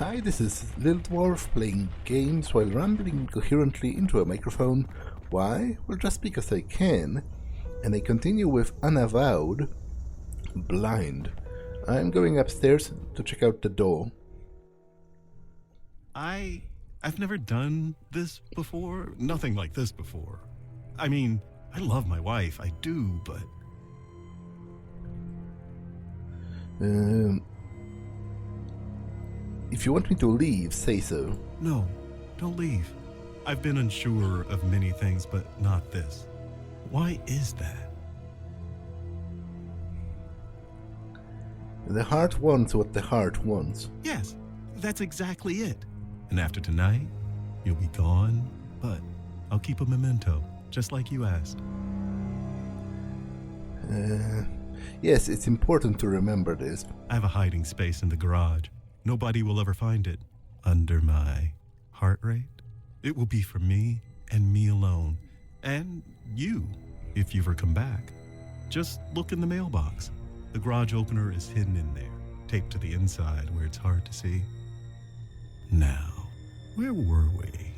Hi, this is Little Dwarf playing games while rambling coherently into a microphone. Why? Well, just because I can. And I continue with Unavowed, Blind. I'm going upstairs to check out the door. I've never done this before. Nothing like this before. I mean, I love my wife, I do, but... If you want me to leave, say so. No, don't leave. I've been unsure of many things, but not this. Why is that? The heart wants what the heart wants. Yes, that's exactly it. And after tonight, you'll be gone, but I'll keep a memento, just like you asked. Yes, it's important to remember this. I have a hiding space in the garage. Nobody will ever find it. Under my heart rate. It will be for me and me alone. And you, if you ever come back. Just look in the mailbox. The garage opener is hidden in there, taped to the inside where it's hard to see. Now, where were we?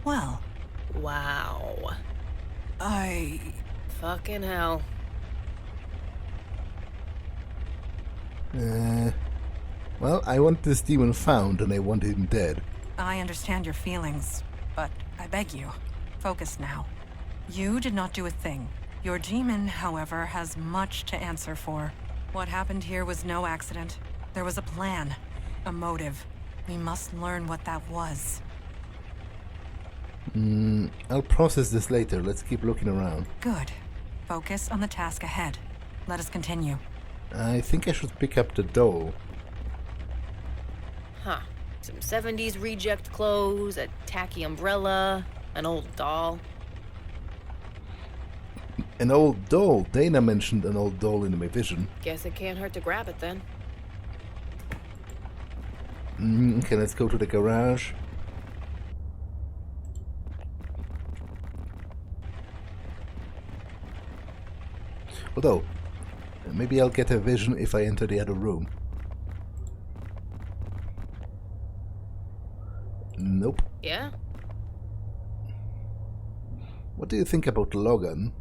Well, Wow. Fucking hell. Well, I want this demon found and I want him dead. I understand your feelings, but I beg you, focus now. You did not do a thing. Your demon, however, has much to answer for. What happened here was no accident. There was a plan, a motive. We must learn what that was. I'll process this later. Let's keep looking around. Good. Focus on the task ahead. Let us continue. I think I should pick up the doll. Huh. Some 70s reject clothes, a tacky umbrella, an old doll. An old doll. Dana mentioned an old doll in my vision. Guess it can't hurt to grab it then. Okay, let's go to the garage. Although, maybe I'll get a vision if I enter the other room. Nope. Yeah? What do you think about Logan?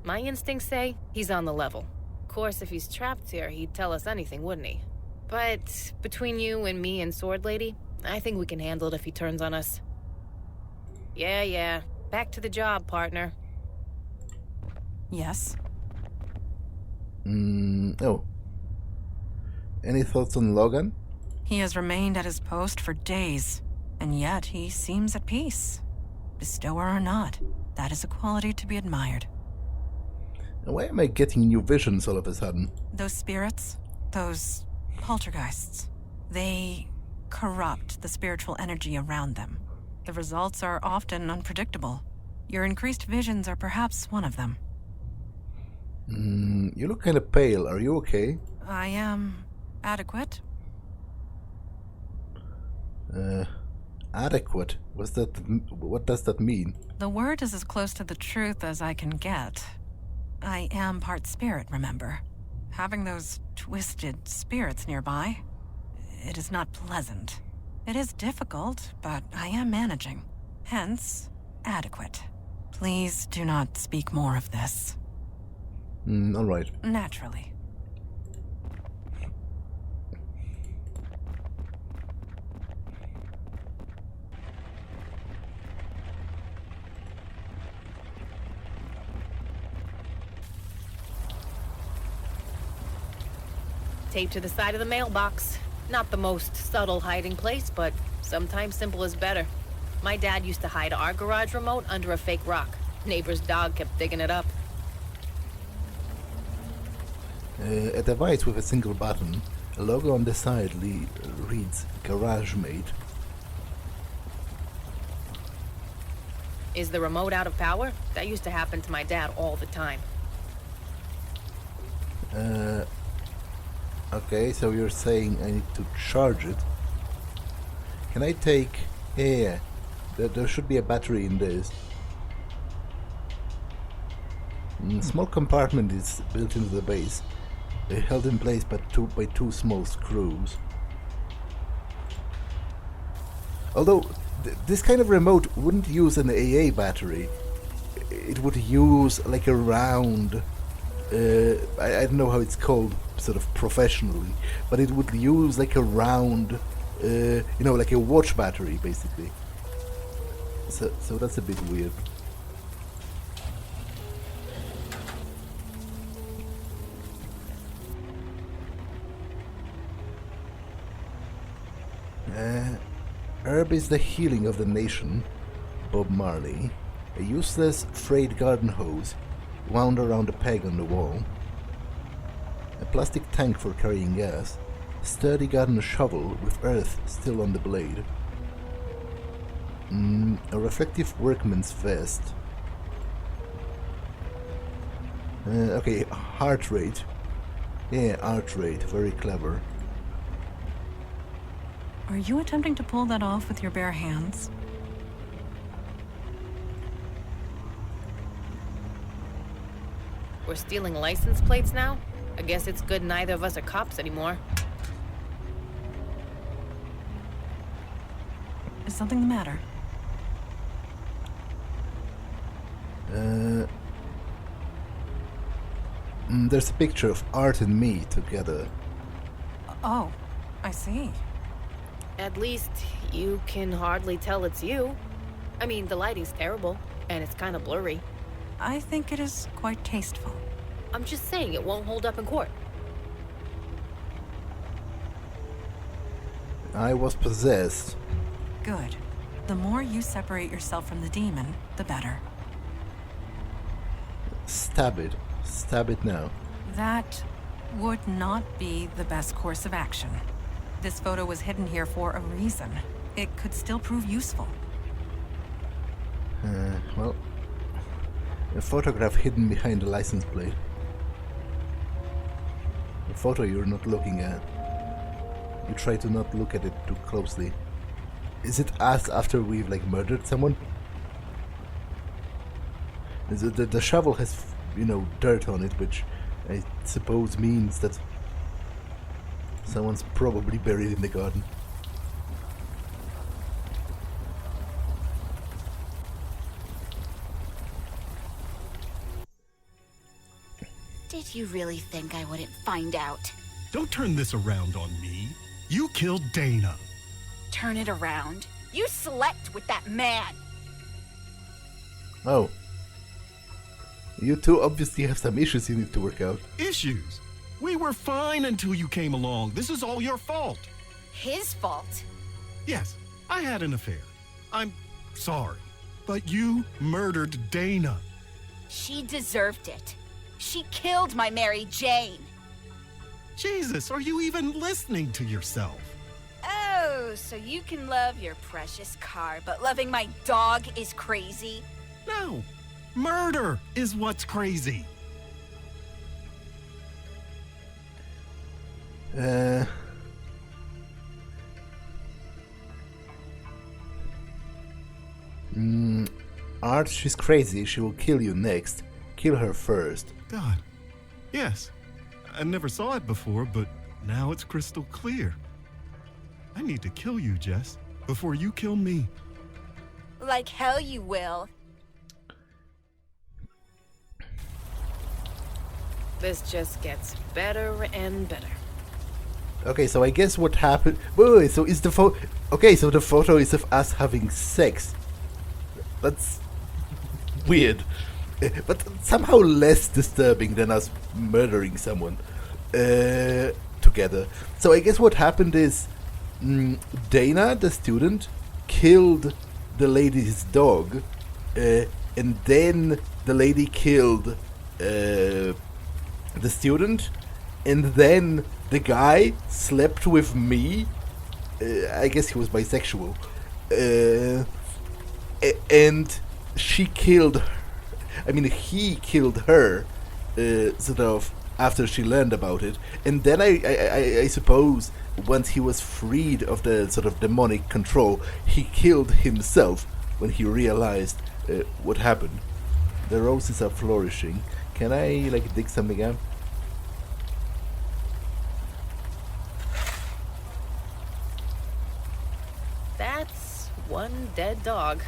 My instincts say he's on the level. Of course, if he's trapped here, he'd tell us anything, wouldn't he? But between you and me and Sword Lady, I think we can handle it if he turns on us. Yeah. Back to the job, partner. Yes? Oh. Any thoughts on Logan? He has remained at his post for days, and yet he seems at peace. Bestower or not, that is a quality to be admired. Why am I getting new visions all of a sudden? Those spirits, those poltergeists, they corrupt the spiritual energy around them. The results are often unpredictable. Your increased visions are perhaps one of them. You look kind of pale. Are you okay? I am adequate. Adequate? What does that mean? The word is as close to the truth as I can get. I am part spirit, remember? Having those twisted spirits nearby, it is not pleasant. It is difficult, but I am managing. Hence, adequate. Please do not speak more of this. All right. Naturally. Taped to the side of the mailbox. Not the most subtle hiding place, but sometimes simple is better. My dad used to hide our garage remote under a fake rock. Neighbor's dog kept digging it up. A device with a single button. A logo on the side reads Garage Mate. Is the remote out of power? That used to happen to my dad all the time. Okay, so you're saying I need to charge it. Can I take... Yeah, there should be a battery in this. Small compartment is built into the base, held in place by two small screws. Although this kind of remote wouldn't use an AA battery, it would use like a round. I don't know how it's called, sort of professionally, but it would use like a round, like a watch battery, basically. So that's a bit weird. Herb is the healing of the nation. Bob Marley. A useless, frayed garden hose wound around a peg on the wall. A plastic tank for carrying gas. A sturdy garden shovel with earth still on the blade. A reflective workman's vest. Okay, heart rate. Yeah, heart rate. Very clever. Are you attempting to pull that off with your bare hands? We're stealing license plates now? I guess it's good neither of us are cops anymore. Is something the matter? There's a picture of Art and me together. Oh, I see. At least you can hardly tell it's you. I mean, the lighting's terrible, and it's kind of blurry. I think it is quite tasteful. I'm just saying it won't hold up in court. I was possessed. Good. The more you separate yourself from the demon, the better. Stab it. Stab it now. That would not be the best course of action. This photo was hidden here for a reason. It could still prove useful. Well, a photograph hidden behind the license plate. A photo you're not looking at. You try to not look at it too closely. Is it us after we've murdered someone? The shovel has, dirt on it, which I suppose means that someone's probably buried in the garden. Did you really think I wouldn't find out? Don't turn this around on me. You killed Dana. Turn it around. You slept with that man. Oh. You two obviously have some issues you need to work out. Issues? We were fine until you came along. This is all your fault. His fault? Yes, I had an affair. I'm sorry. But you murdered Dana. She deserved it. She killed my Mary Jane. Jesus, are you even listening to yourself? Oh, so you can love your precious car, but loving my dog is crazy? No. Murder is what's crazy. Art, she's crazy. She will kill you next. Kill her first. God. Yes. I never saw it before, but now it's crystal clear. I need to kill you, Jess, before you kill me. Like hell you will. This just gets better and better. Okay, so I guess what happened... Wait, so is the photo... Okay, so the photo is of us having sex. That's weird. But somehow less disturbing than us murdering someone together. So I guess what happened is Dana, the student, killed the lady's dog, and then the lady killed the student, and then the guy slept with me. I guess he was bisexual. And she killed her. I mean, he killed her, sort of, after she learned about it. And then I suppose, once he was freed of the sort of demonic control, he killed himself when he realized what happened. The roses are flourishing. Can I, like, dig something up? That's one dead dog.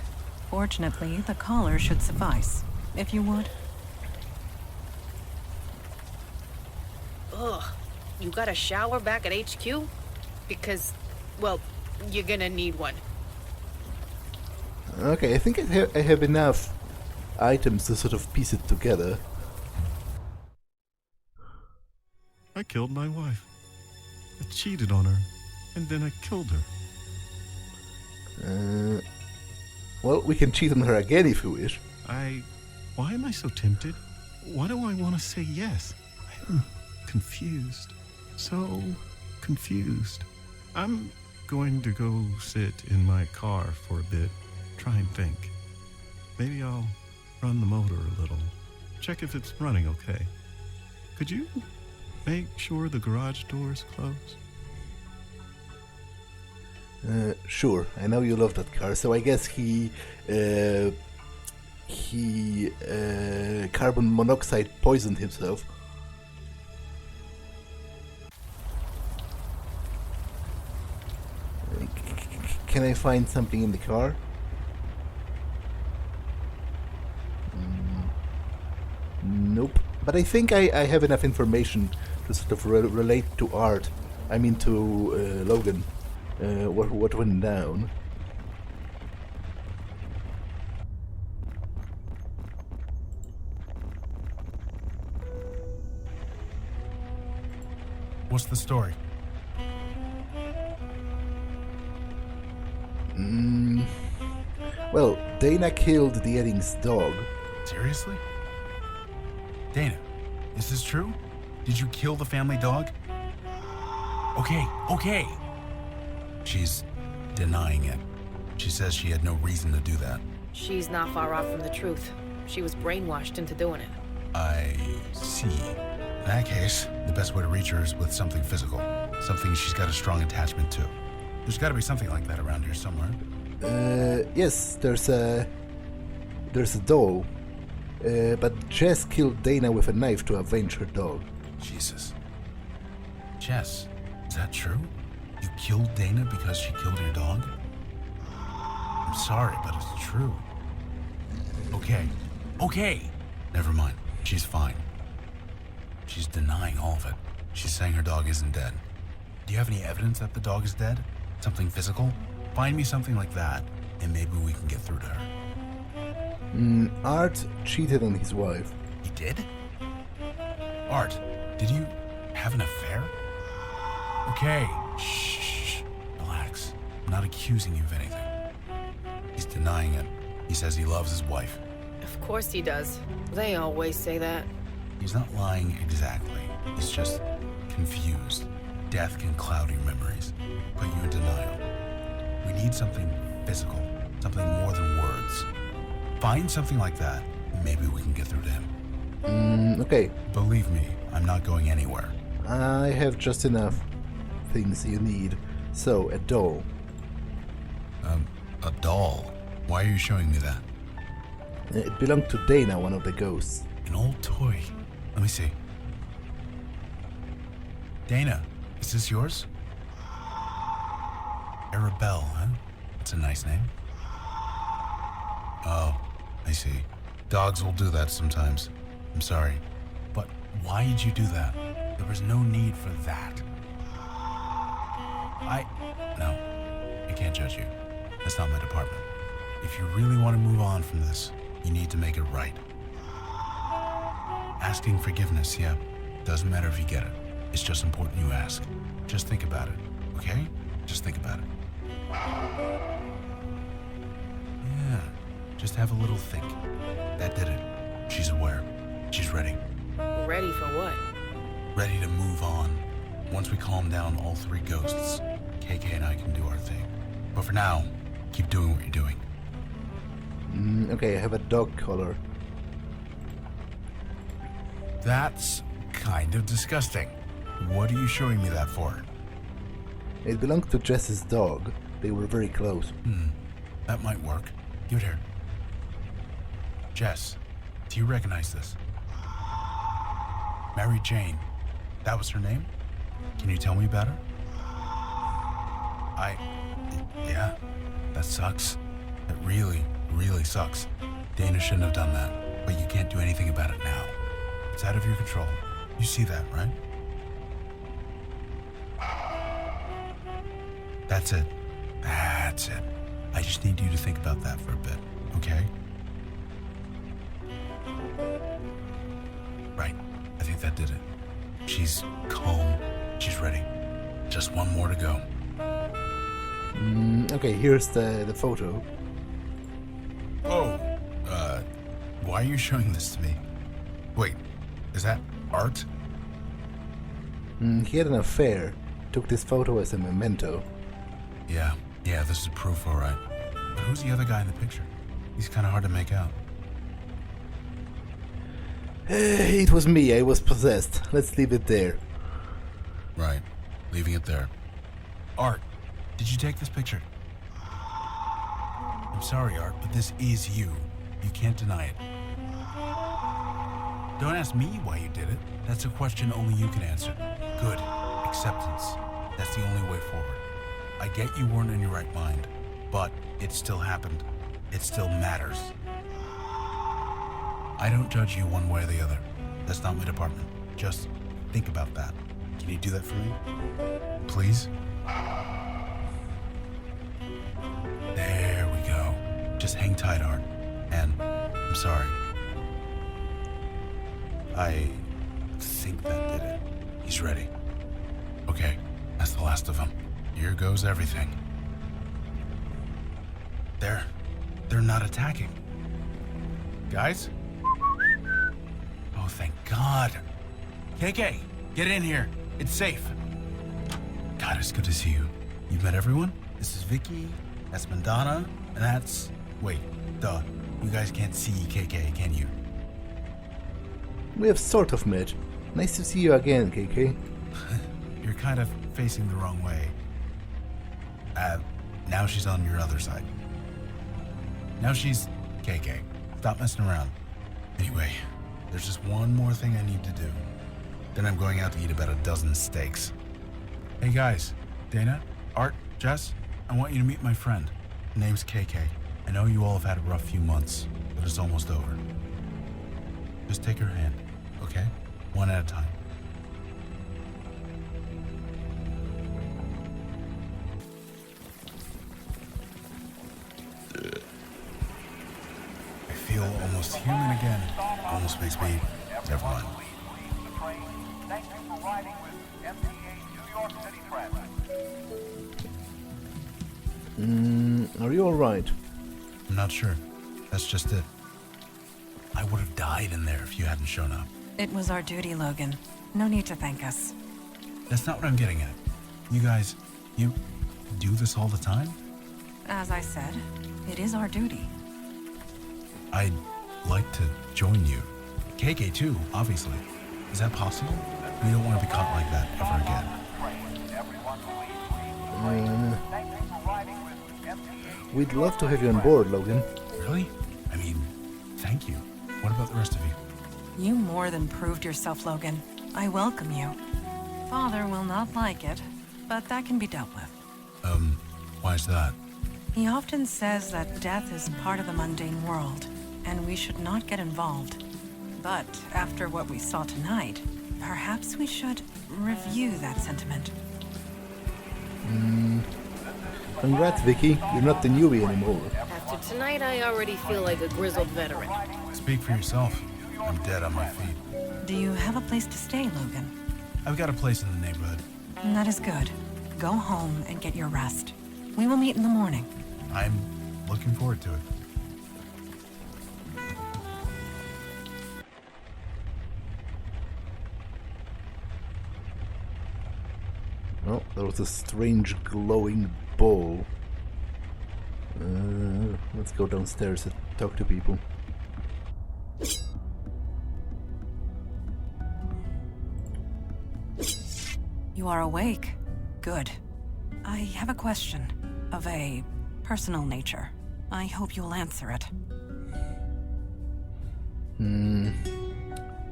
Fortunately, the collar should suffice. If you would. Ugh. You got a shower back at HQ? Because, well, you're gonna need one. Okay, I think I have enough items to sort of piece it together. I killed my wife. I cheated on her, and then I killed her. Well, we can cheat on her again if you wish. Why am I so tempted? Why do I want to say yes? I'm confused. So confused. I'm going to go sit in my car for a bit, try and think. Maybe I'll run the motor a little, check if it's running okay. Could you make sure the garage door's closed? Sure. I know you love that car, so I guess he carbon monoxide poisoned himself. Can I find something in the car? Nope. But I think I have enough information to sort of relate to Art. I mean to Logan. What went down. What's the story? Well, Dana killed the Eddings' dog. Seriously? Dana, is this true? Did you kill the family dog? Okay. She's denying it. She says she had no reason to do that. She's not far off from the truth. She was brainwashed into doing it. I see. In that case, the best way to reach her is with something physical. Something she's got a strong attachment to. There's got to be something like that around here somewhere. Yes, there's a doll. But Jess killed Dana with a knife to avenge her dog. Jesus. Jess, is that true? You killed Dana because she killed your dog? I'm sorry, but it's true. Okay. Never mind. She's fine. She's denying all of it. She's saying her dog isn't dead. Do you have any evidence that the dog is dead? Something physical? Find me something like that, and maybe we can get through to her. Art cheated on his wife. He did? Art, did you have an affair? Okay, shh, relax. I'm not accusing you of anything. He's denying it. He says he loves his wife. Of course he does. They always say that. He's not lying exactly. He's just confused. Death can cloud your memories, put you in denial. We need something physical, something more than words. Find something like that, maybe we can get through to him. Okay. Believe me, I'm not going anywhere. I have just enough things you need. So, a doll. A doll? Why are you showing me that? It belonged to Dana, one of the ghosts. An old toy. Let me see. Dana, is this yours? Arabelle, huh? That's a nice name. Oh, I see. Dogs will do that sometimes. I'm sorry. But why did you do that? There was no need for that. No, I can't judge you. That's not my department. If you really want to move on from this, you need to make it right. Asking forgiveness, yeah. Doesn't matter if you get it. It's just important you ask. Just think about it, okay? Just think about it. Yeah, just have a little think. That did it. She's aware. She's ready. Ready for what? Ready to move on. Once we calm down all three ghosts, KK and I can do our thing. But for now, keep doing what you're doing. Okay, I have a dog collar. That's kind of disgusting. What are you showing me that for? It belonged to Jess's dog. They were very close. That might work. Give it here. Jess, do you recognize this? Mary Jane. That was her name? Can you tell me about her? Yeah, that sucks. That really, really sucks. Dana shouldn't have done that, but you can't do anything about it now. It's out of your control. You see that, right? That's it. That's it. I just need you to think about that for a bit, okay? Right. I think that did it. She's calm. She's ready. Just one more to go. Okay, here's the photo. Oh, why are you showing this to me? Wait, is that art? He had an affair. Took this photo as a memento. Yeah, this is proof, all right. But who's the other guy in the picture? He's kind of hard to make out. It was me, I was possessed. Let's leave it there. Right, leaving it there. Art, did you take this picture? I'm sorry, Art, but this is you. You can't deny it. Don't ask me why you did it. That's a question only you can answer. Good. Acceptance. That's the only way forward. I get you weren't in your right mind, but it still happened. It still matters. I don't judge you one way or the other. That's not my department. Just think about that. Can you do that for me? Please? There we go. Just hang tight, Art. And I'm sorry. I think that did it. He's ready. Okay, that's the last of them. Here goes everything. They're not attacking. Guys? Oh, thank God. KK, get in here. It's safe. God, it's good to see you. You've met everyone? This is Vicky, that's Mandana, and that's... Wait, duh. You guys can't see KK, can you? We have sort of met. Nice to see you again, KK. You're kind of facing the wrong way. Now she's on your other side. Now she's KK. Stop messing around. Anyway, there's just one more thing I need to do. Then I'm going out to eat about a dozen steaks. Hey guys, Dana, Art, Jess, I want you to meet my friend. Her name's KK. I know you all have had a rough few months, but it's almost over. Just take her hand, okay? One at a time. I feel almost human again. Almost makes me... Never mind. Thank you for riding with MTA New York City Transit. Are you alright? I'm not sure. That's just it. I would have died in there if you hadn't shown up. It was our duty, Logan. No need to thank us. That's not what I'm getting at. You guys, you do this all the time? As I said, it is our duty. I'd like to join you. KK too, obviously. Is that possible? We don't want to be caught like that ever again. We'd love to have you on board, Logan. Really? I mean, thank you. What about the rest of you? You more than proved yourself, Logan. I welcome you. Father will not like it, but that can be dealt with. Why is that? He often says that death is part of the mundane world, and we should not get involved. But after what we saw tonight, perhaps we should review that sentiment. Congrats, Vicky. You're not the newbie anymore. After tonight, I already feel like a grizzled veteran. Speak for yourself. I'm dead on my feet. Do you have a place to stay, Logan? I've got a place in the neighborhood. That is good. Go home and get your rest. We will meet in the morning. I'm looking forward to it. Oh, there was a strange glowing ball. Let's go downstairs and talk to people. You are awake. Good. I have a question of a personal nature. I hope you'll answer it.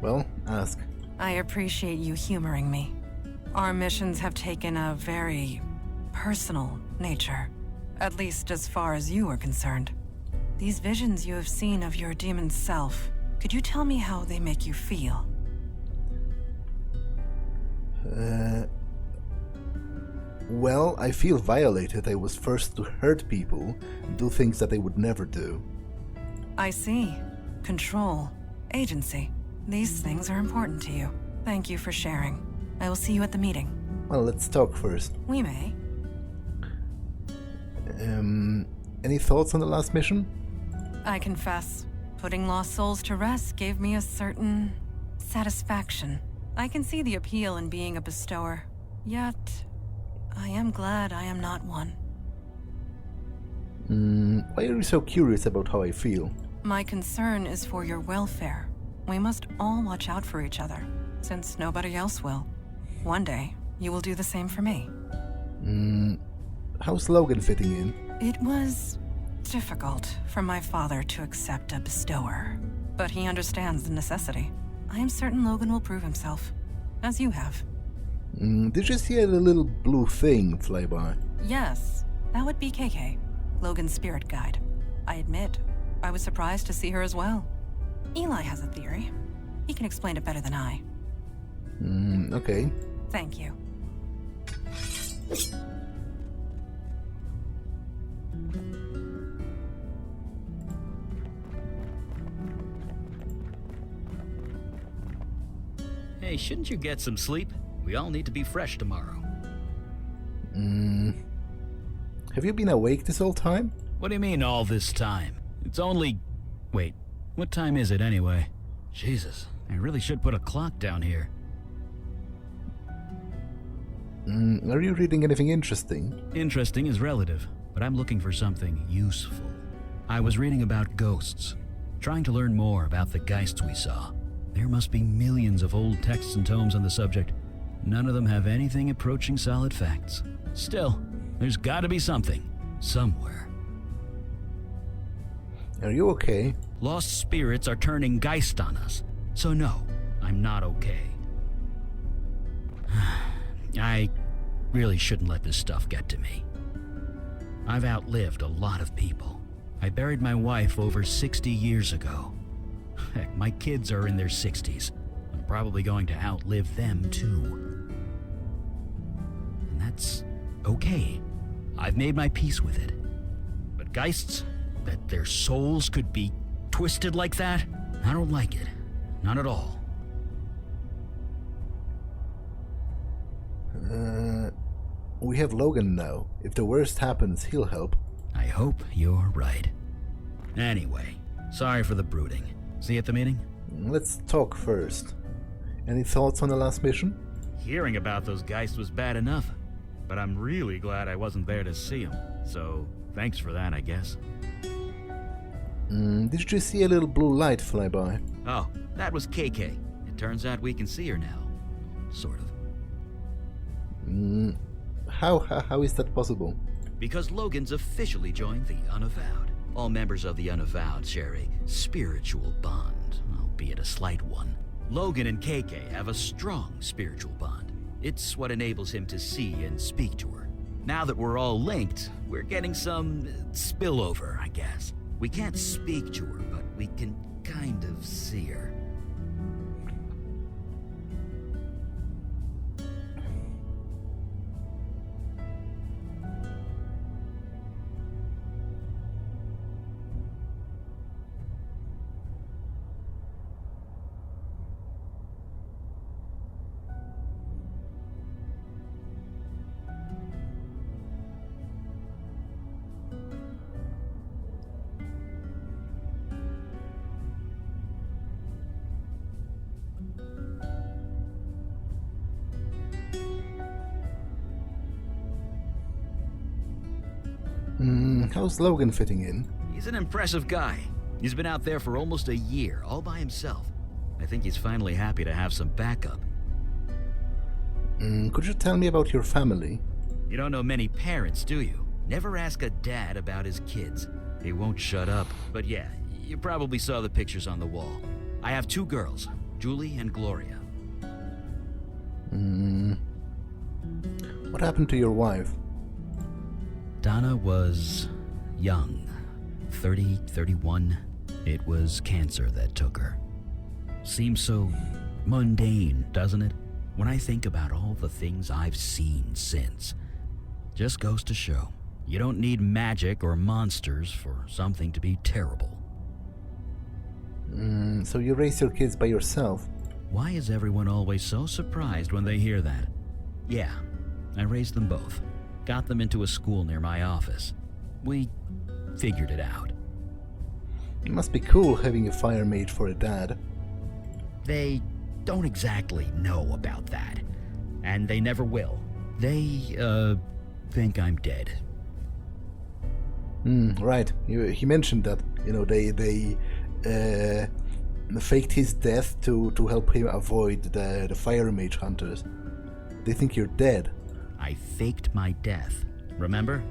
Well, ask. I appreciate you humoring me. Our missions have taken a very personal nature, at least as far as you are concerned. These visions you have seen of your demon self, could you tell me how they make you feel? Well, I feel violated. I was forced to hurt people, do things that I would never do. I see. Control, agency. These things are important to you. Thank you for sharing. I will see you at the meeting. Well, let's talk first. We may. Any thoughts on the last mission? I confess, putting lost souls to rest gave me a certain satisfaction. I can see the appeal in being a bestower, yet I am glad I am not one. Why are you so curious about how I feel? My concern is for your welfare. We must all watch out for each other, since nobody else will. One day, you will do the same for me. How's Logan fitting in? It was difficult for my father to accept a bestower, but he understands the necessity. I am certain Logan will prove himself, as you have. Did you see a little blue thing fly by? Yes, that would be KK, Logan's spirit guide. I admit, I was surprised to see her as well. Eli has a theory. He can explain it better than I. Okay. Thank you. Hey, shouldn't you get some sleep? We all need to be fresh tomorrow. Have you been awake this whole time? What do you mean all this time? It's only... Wait, what time is it anyway? Jesus, I really should put a clock down here. Are you reading anything interesting? Interesting is relative, but I'm looking for something useful. I was reading about ghosts, trying to learn more about the geists we saw. There must be millions of old texts and tomes on the subject. None of them have anything approaching solid facts. Still, there's gotta be something, somewhere. Are you okay? Lost spirits are turning geist on us. So no, I'm not okay. I really shouldn't let this stuff get to me. I've outlived a lot of people. I buried my wife over 60 years ago. Heck, my kids are in their 60s. I'm probably going to outlive them too. And that's okay. I've made my peace with it. But geists, that their souls could be twisted like that, I don't like it. Not at all. We have Logan now. If the worst happens, he'll help. I hope you're right. Anyway, sorry for the brooding. See you at the meeting? Let's talk first. Any thoughts on the last mission? Hearing about those geists was bad enough, but I'm really glad I wasn't there to see them. So, thanks for that, I guess. Did you see a little blue light fly by? Oh, that was KK. It turns out we can see her now. Sort of. How is that possible? Because Logan's officially joined the Unavowed. All members of the Unavowed share a spiritual bond, albeit a slight one. Logan and KK have a strong spiritual bond. It's what enables him to see and speak to her. Now that we're all linked, we're getting some spillover, I guess. We can't speak to her, but we can kind of see her. How's Logan fitting in? He's an impressive guy. He's been out there for almost a year, all by himself. I think he's finally happy to have some backup. Could you tell me about your family? You don't know many parents, do you? Never ask a dad about his kids. He won't shut up. But yeah, you probably saw the pictures on the wall. I have 2 girls, Julie and Gloria. What happened to your wife? Donna was young, 30, 31. It was cancer that took her. Seems so mundane, doesn't it? When I think about all the things I've seen since. Just goes to show, you don't need magic or monsters for something to be terrible. So you raised your kids by yourself? Why is everyone always so surprised when they hear that? Yeah, I raised them both. Got them into a school near my office. We figured it out. It must be cool having a fire mage for a dad. They don't exactly know about that. And they never will. They, think I'm dead. Right. He mentioned that, they faked his death to help him avoid the fire mage hunters. They think you're dead. I faked my death, remember?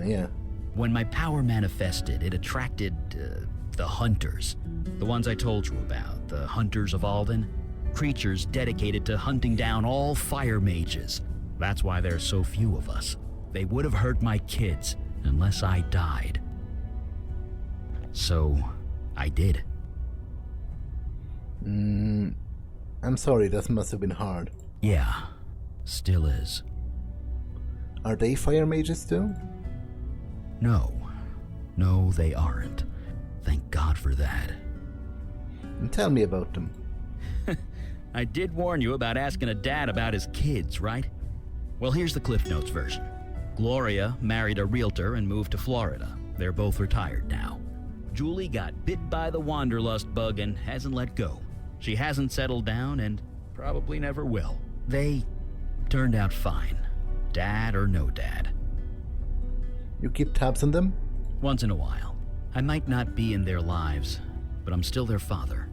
Yeah. When my power manifested, it attracted the hunters. The ones I told you about, the hunters of Alden. Creatures dedicated to hunting down all fire mages. That's why there's so few of us. They would have hurt my kids unless I died. So, I did. I'm sorry, that must have been hard. Yeah, still is. Are they fire mages too? No, they aren't. Thank God for that. And tell me about them. I did warn you about asking a dad about his kids, right? Well, here's the Cliff Notes version. Gloria married a realtor and moved to Florida. They're both retired now. Julie got bit by the wanderlust bug and hasn't let go. She hasn't settled down and probably never will. They turned out fine, dad or no dad. You keep tabs on them? Once in a while. I might not be in their lives, but I'm still their father.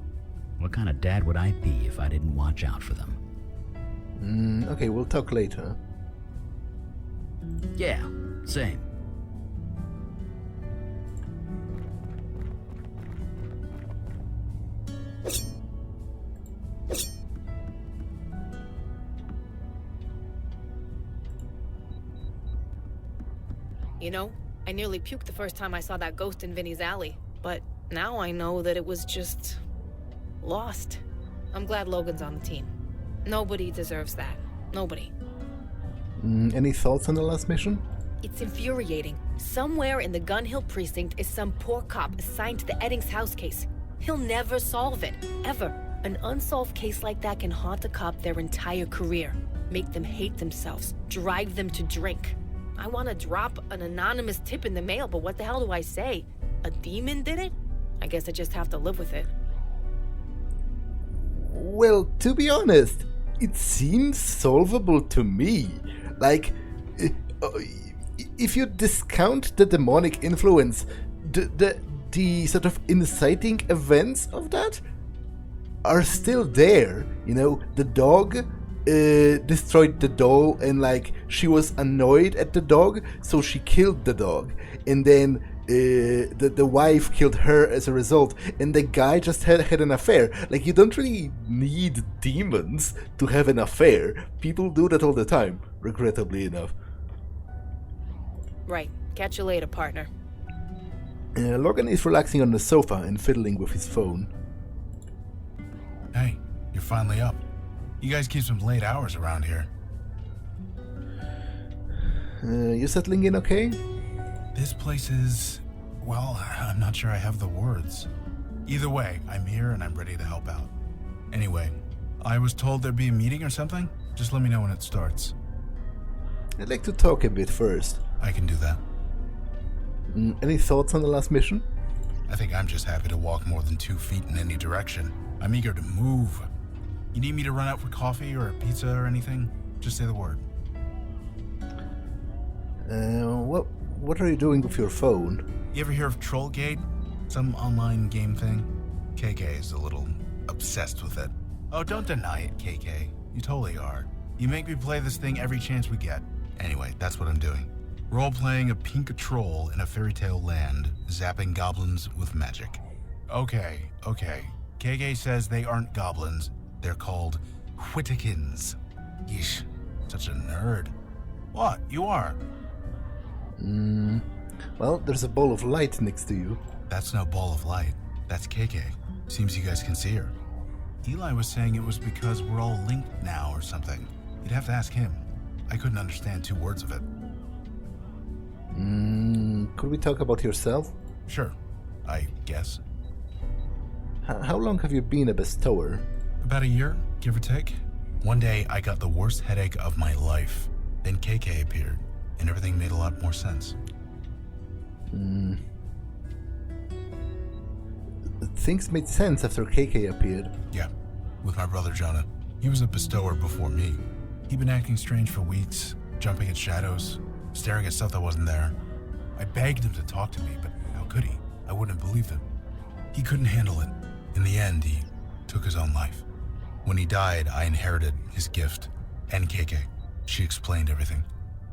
What kind of dad would I be if I didn't watch out for them? Okay, we'll talk later. Yeah, same. You know, I nearly puked the first time I saw that ghost in Vinny's alley. But now I know that it was just... lost. I'm glad Logan's on the team. Nobody deserves that. Nobody. Any thoughts on the last mission? It's infuriating. Somewhere in the Gun Hill precinct is some poor cop assigned to the Eddings house case. He'll never solve it. Ever. An unsolved case like that can haunt a cop their entire career. Make them hate themselves. Drive them to drink. I want to drop an anonymous tip in the mail, but what the hell do I say? A demon did it? I guess I just have to live with it. Well, to be honest, it seems solvable to me. Like, if you discount the demonic influence, the sort of inciting events of that are still there. You know, the dog destroyed the doll, and like she was annoyed at the dog, so she killed the dog, and then the wife killed her as a result, and the guy just had an affair. Like, you don't really need demons to have an affair. People do that all the time, regrettably enough. Right. Catch you later, partner. Logan is relaxing on the sofa and fiddling with his phone. Hey, you're finally up. You guys keep some late hours around here. You settling in okay? This place is... well, I'm not sure I have the words. Either way, I'm here and I'm ready to help out. Anyway, I was told there'd be a meeting or something. Just let me know when it starts. I'd like to talk a bit first. I can do that. Any thoughts on the last mission? I think I'm just happy to walk more than 2 feet in any direction. I'm eager to move. You need me to run out for coffee or a pizza or anything? Just say the word. What are you doing with your phone? You ever hear of Trollgate? Some online game thing? KK is a little obsessed with it. Oh, don't deny it, KK. You totally are. You make me play this thing every chance we get. Anyway, that's what I'm doing. Role-playing a pink troll in a fairy tale land, zapping goblins with magic. Okay. KK says they aren't goblins. They're called Whittakins. Yeesh, such a nerd. What? You are? Well, there's a ball of light next to you. That's no ball of light. That's KK. Seems you guys can see her. Eli was saying it was because we're all linked now or something. You'd have to ask him. I couldn't understand 2 words of it. Could we talk about yourself? Sure, I guess. How long have you been a bestower? About a year, give or take. One day, I got the worst headache of my life. Then KK appeared, and everything made a lot more sense. Things made sense after KK appeared. Yeah, with my brother Jonah. He was a bestower before me. He'd been acting strange for weeks, jumping at shadows, staring at stuff that wasn't there. I begged him to talk to me, but how could he? I wouldn't have believed him. He couldn't handle it. In the end, he took his own life. When he died, I inherited his gift. And KK. She explained everything.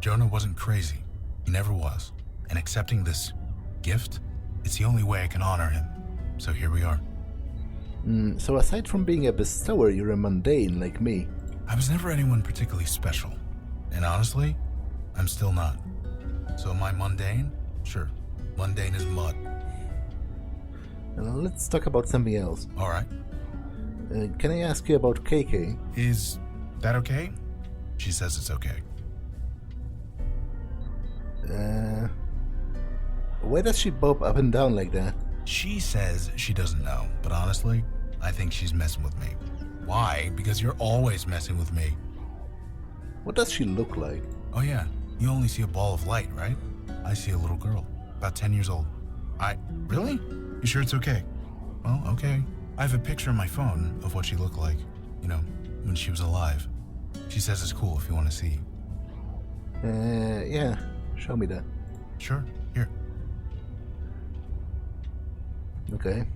Jonah wasn't crazy. He never was. And accepting this gift, it's the only way I can honor him. So here we are. So aside from being a bestower, you're a mundane like me. I was never anyone particularly special. And honestly, I'm still not. So am I mundane? Sure. Mundane as mud. Let's talk about something else. All right. Can I ask you about KK? Is that okay? She says it's okay. Why does she bob up and down like that? She says she doesn't know, but honestly, I think she's messing with me. Why? Because you're always messing with me. What does she look like? Oh yeah, you only see a ball of light, right? I see a little girl, about 10 years old. Really? You sure it's okay? Well, okay. I have a picture on my phone of what she looked like, when she was alive. She says it's cool if you want to see. Yeah, show me that. Sure, here. Okay.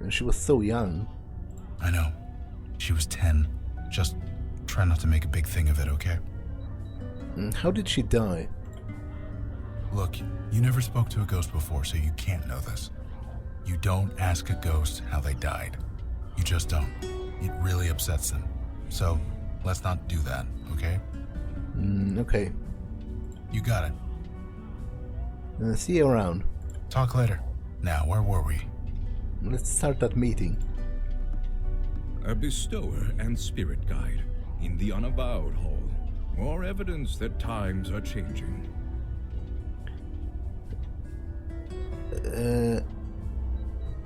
She was so young. I know. She was 10. Just try not to make a big thing of it, okay? How did she die? Look, you never spoke to a ghost before, so you can't know this. You don't ask a ghost how they died. You just don't. It really upsets them. So, let's not do that, okay? Okay. You got it. See you around. Talk later. Now, where were we? Let's start that meeting. A bestower and spirit guide in the Unavowed Hall. More evidence that times are changing.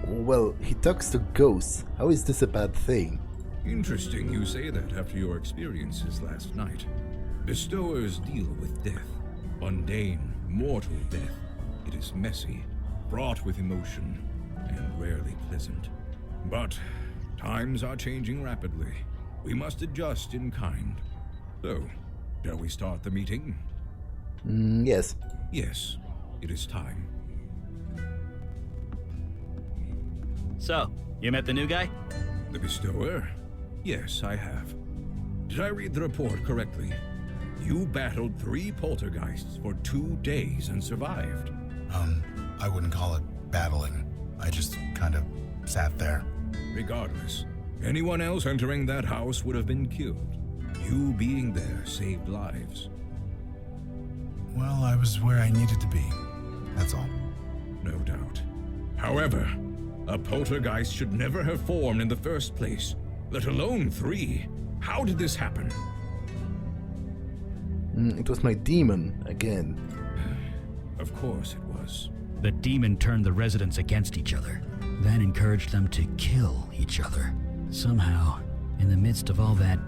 Well, he talks to ghosts. How is this a bad thing? Interesting you say that after your experiences last night. Bestowers deal with death. Mundane, mortal death. It is messy, fraught with emotion, and rarely pleasant. But times are changing rapidly. We must adjust in kind. So, shall we start the meeting? Yes. Yes, it is time. So, you met the new guy? The bestower? Yes, I have. Did I read the report correctly? You battled 3 poltergeists for 2 days and survived. I wouldn't call it battling. I just kind of sat there. Regardless, anyone else entering that house would have been killed. You being there saved lives. Well, I was where I needed to be. That's all. No doubt. However, a poltergeist should never have formed in the first place, let alone 3. How did this happen? It was my demon, again. Of course it was. The demon turned the residents against each other, then encouraged them to kill each other. Somehow, in the midst of all that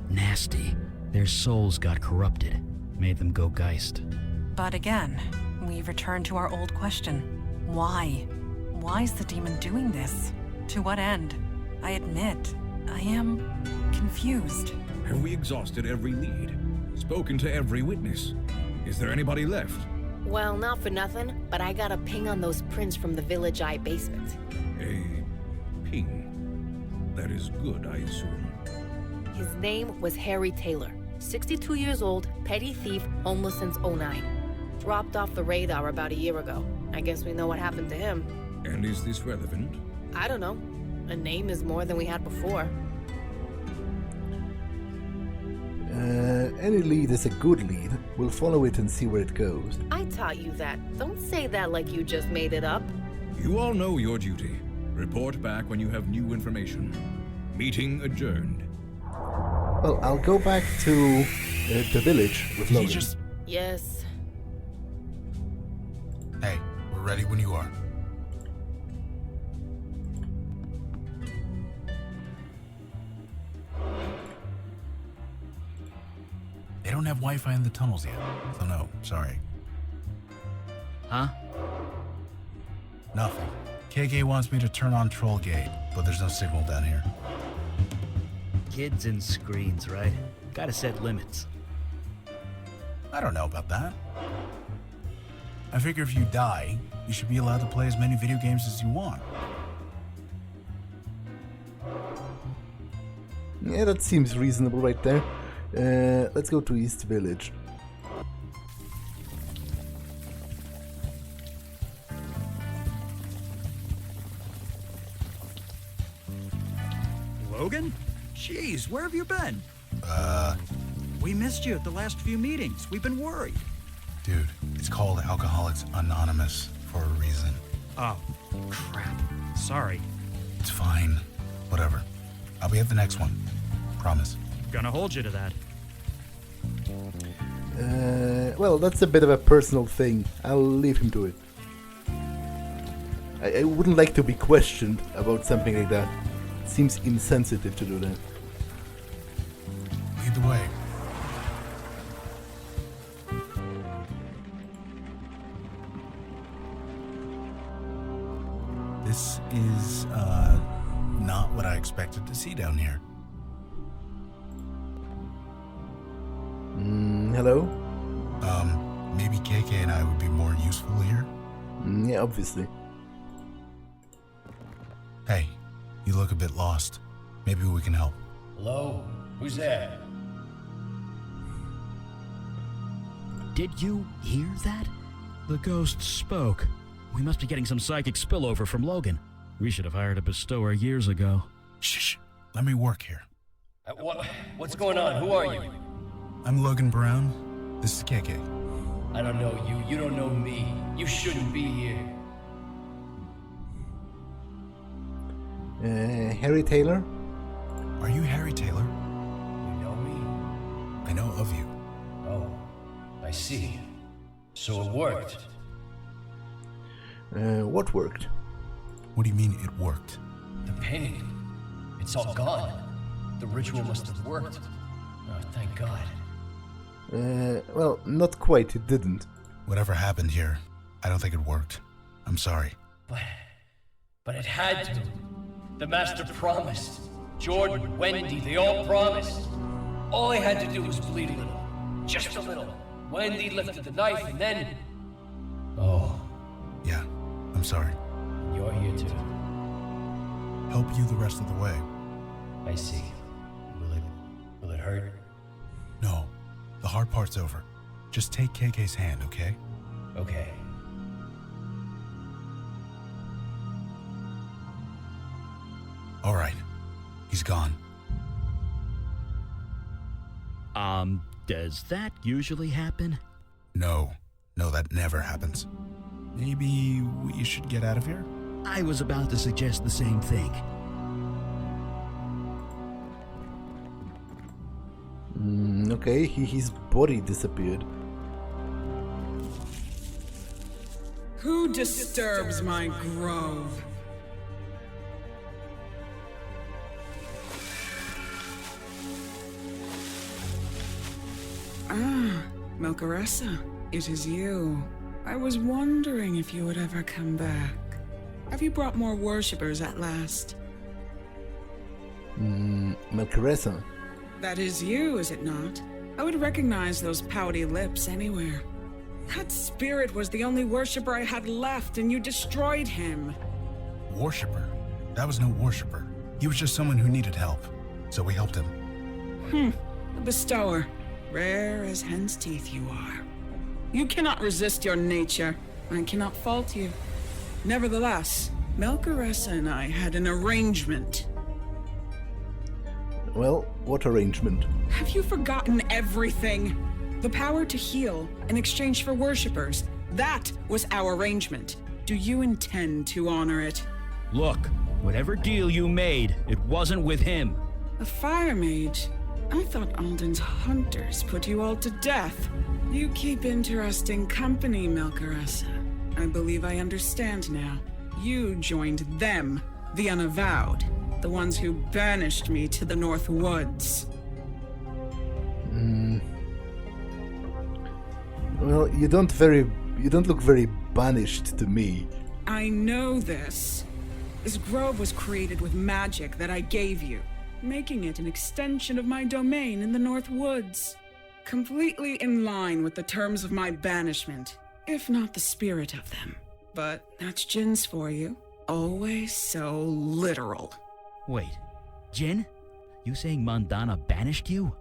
nasty, their souls got corrupted, made them go geist. But again, we return to our old question. Why? Why is the demon doing this? To what end? I admit, I am confused. Have we exhausted every lead? Spoken to every witness? Is there anybody left? Well, not for nothing, but I got a ping on those prints from the Village Eye basement. A ping. That is good, I assume. His name was Harry Taylor. 62 years old, petty thief, homeless since '09. Dropped off the radar about a year ago. I guess we know what happened to him. And is this relevant? I don't know. A name is more than we had before. Any lead is a good lead. We'll follow it and see where it goes. I taught you that. Don't say that like you just made it up. You all know your duty. Report back when you have new information. Meeting adjourned. Well, I'll go back to the village with Logan. Yes. Hey, we're ready when you are. They don't have Wi-Fi in the tunnels yet, so no, sorry. Huh? Nothing. KK wants me to turn on Troll Gate, but there's no signal down here. Kids and screens, right? Gotta set limits. I don't know about that. I figure if you die, you should be allowed to play as many video games as you want. Yeah, that seems reasonable right there. Let's go to East Village. Logan? Jeez, where have you been? We missed you at the last few meetings. We've been worried. Dude, it's called Alcoholics Anonymous for a reason. Oh, crap. Sorry. It's fine. Whatever. I'll be at the next one. Promise. Gonna hold you to that. Well, that's a bit of a personal thing. I'll leave him to it. I wouldn't like to be questioned about something like that. It seems insensitive to do that. Lead the way. This is, not what I expected to see down here. Hello? Maybe KK and I would be more useful here? Yeah, obviously. Hey, you look a bit lost. Maybe we can help. Hello? Who's there? Did you hear that? The ghost spoke. We must be getting some psychic spillover from Logan. We should have hired a bestower years ago. Shh. Let me work here. What's going on? Who are you? I'm Logan Brown. This is KK. I don't know you. You don't know me. You shouldn't be here. Harry Taylor? Are you Harry Taylor? You know me? I know of you. Oh, I see. So it worked. What worked? What do you mean it worked? The pain. It's all gone. The ritual must have worked. Oh, thank God. Well, not quite, it didn't. Whatever happened here, I don't think it worked. I'm sorry. But it had to. The Master promised. Jordan, Wendy, they all promised. All I had to do was bleed a little. Just a little. Wendy lifted the knife and then... Oh. Yeah, I'm sorry. You're here too. Help you the rest of the way. I see. Will it hurt? No. The hard part's over. Just take KK's hand, okay? Okay. All right. He's gone. Does that usually happen? No, that never happens. Maybe we should get out of here? I was about to suggest the same thing. Okay, his body disappeared. Who disturbs my grove? Ah, Melcaressa, it is you. I was wondering if you would ever come back. Have you brought more worshippers at last? Melcaressa. That is you, is it not? I would recognize those pouty lips anywhere. That spirit was the only worshipper I had left, and you destroyed him. Worshipper? That was no worshipper. He was just someone who needed help. So we helped him. A bestower. Rare as hen's teeth you are. You cannot resist your nature. I cannot fault you. Nevertheless, Melchoressa and I had an arrangement. Well, what arrangement? Have you forgotten everything? The power to heal in exchange for worshippers. That was our arrangement. Do you intend to honor it? Look, whatever deal you made, it wasn't with him. A fire mage? I thought Alden's hunters put you all to death. You keep interesting company, Melchoressa. I believe I understand now. You joined them, the Unavowed. The ones who banished me to the North Woods. Well, you don't look very banished to me. I know this. This grove was created with magic that I gave you, making it an extension of my domain in the North Woods. Completely in line with the terms of my banishment, if not the spirit of them. But that's Jin's for you. Always so literal. Wait, Jin? You saying Mandana banished you?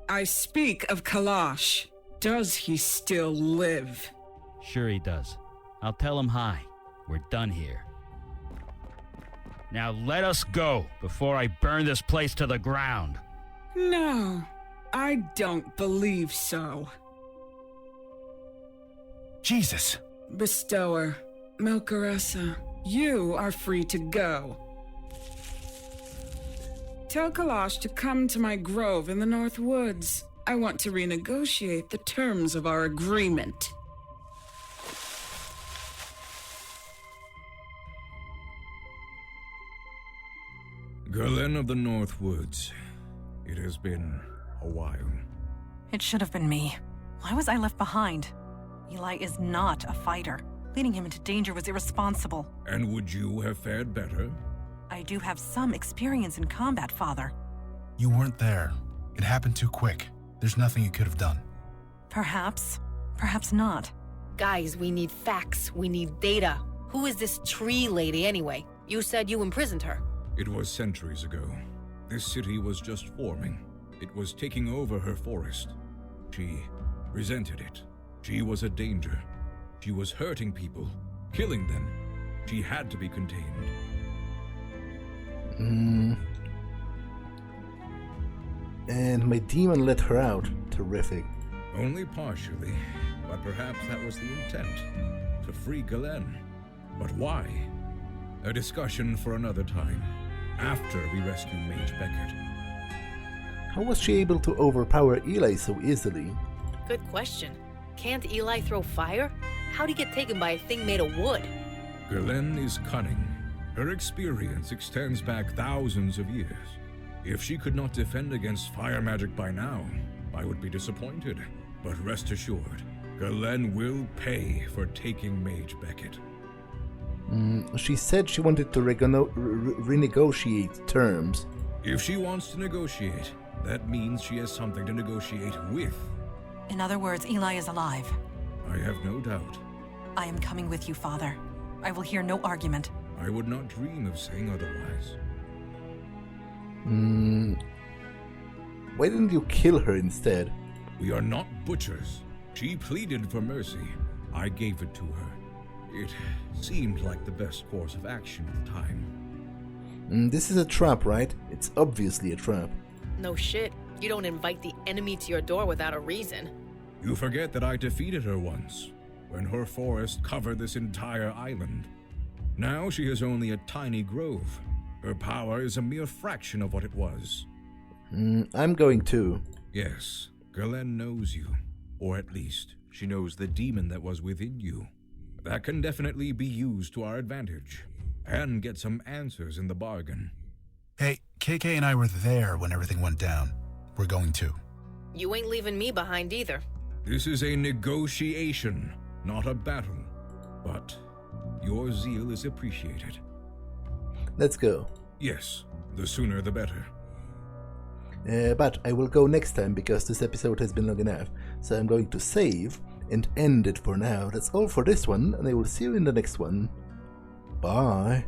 I speak of Kalash. Does he still live? Sure he does. I'll tell him hi. We're done here. Now let us go before I burn this place to the ground. No, I don't believe so. Jesus! Bestower, Melchoressa, you are free to go. Tell Kalash to come to my grove in the North Woods. I want to renegotiate the terms of our agreement. Gerlen of the North Woods. It has been a while. It should have been me. Why was I left behind? Eli is not a fighter. Leading him into danger was irresponsible. And would you have fared better? I do have some experience in combat, Father. You weren't there. It happened too quick. There's nothing you could have done. Perhaps. Perhaps not. Guys, we need facts. We need data. Who is this tree lady anyway? You said you imprisoned her. It was centuries ago. This city was just forming. It was taking over her forest. She resented it. She was a danger. She was hurting people, killing them. She had to be contained. And my demon let her out. Terrific. Only partially, but perhaps that was the intent. To free Galen. But why? A discussion for another time. After we rescue Mage Beckett. How was she able to overpower Eli so easily? Good question. Can't Eli throw fire? How'd he get taken by a thing made of wood? Galen is cunning. Her experience extends back thousands of years. If she could not defend against fire magic by now, I would be disappointed. But rest assured, Galen will pay for taking Mage Beckett. She said she wanted to renegotiate terms. If she wants to negotiate, that means she has something to negotiate with. In other words, Eli is alive. I have no doubt. I am coming with you, Father. I will hear no argument. I would not dream of saying otherwise. Why didn't you kill her instead? We are not butchers. She pleaded for mercy. I gave it to her. It seemed like the best course of action at the time. This is a trap, right? It's obviously a trap. No shit. You don't invite the enemy to your door without a reason. You forget that I defeated her once, when her forest covered this entire island. Now she has only a tiny grove. Her power is a mere fraction of what it was. I'm going too. Yes, Galen knows you. Or at least, she knows the demon that was within you. That can definitely be used to our advantage. And get some answers in the bargain. Hey, KK and I were there when everything went down. We're going too. You ain't leaving me behind either. This is a negotiation, not a battle. But your zeal is appreciated. Let's go. Yes, the sooner the better. But I will go next time because this episode has been long enough. So I'm going to save and end it for now. That's all for this one, and I will see you in the next one. Bye.